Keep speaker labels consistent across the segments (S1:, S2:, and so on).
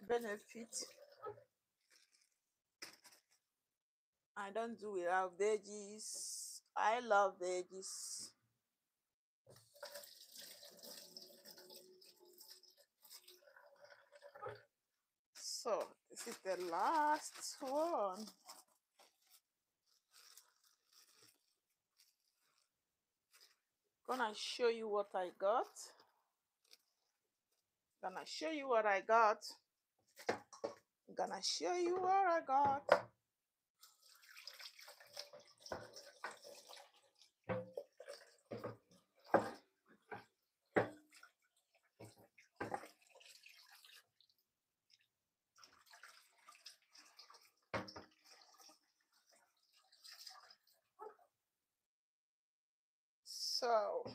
S1: benefit. I don't do without veggies. I love veggies. So this is the last one. Gonna show you what I got. Gonna show you what I got. Gonna show you what I got. So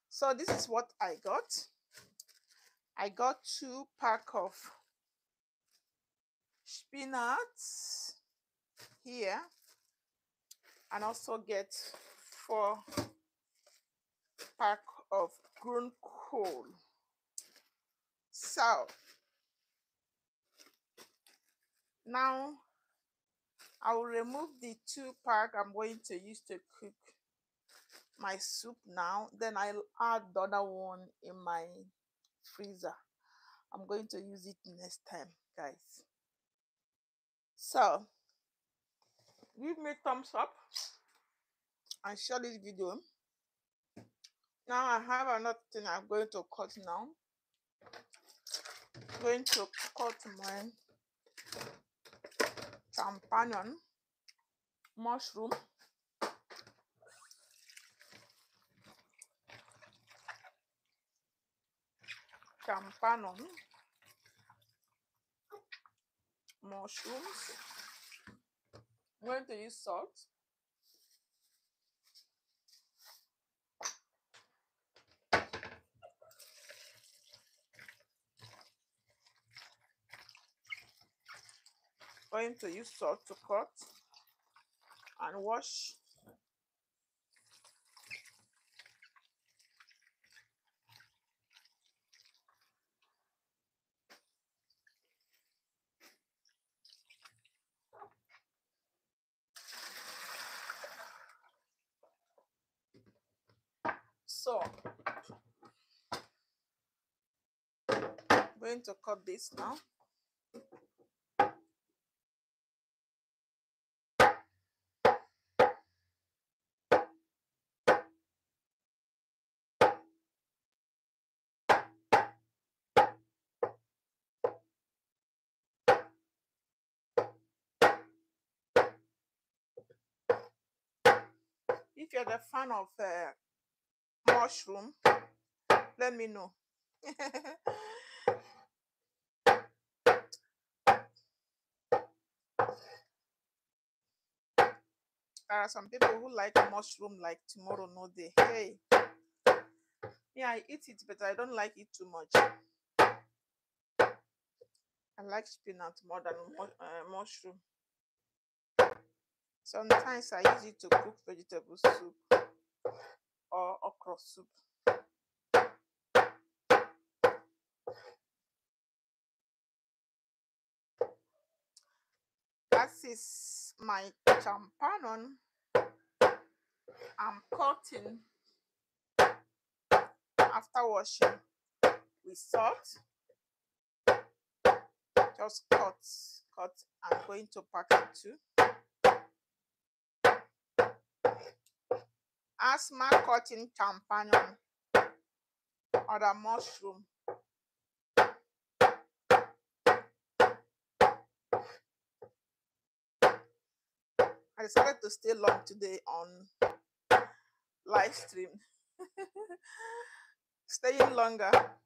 S1: so this is what I got. I got 2 packs of spinach here, and also get 4 pack of green coal. So now I will remove the 2 pack I'm going to use to cook my soup now. Then I'll add the other one in my freezer. I'm going to use it next time, guys. So give me thumbs up and share this video. Now I have another thing I'm going to cut now. I'm going to cut my champignon mushroom. Champignon mushrooms. I'm going to use salt. Going to use salt to cut and wash. So I'm going to cut this now. If you're a fan of mushroom, let me know. There are some people who like mushroom like tomorrow no day. Hey, yeah, I eat it, but I don't like it too much. I like spinach more than mushroom. Sometimes I use it to cook vegetable soup or okra soup. That is my champignon. I'm cutting after washing with salt. Just cut. I'm going to pack it too. As my cutting champignon or the mushroom. I decided to stay long today on live stream. Staying longer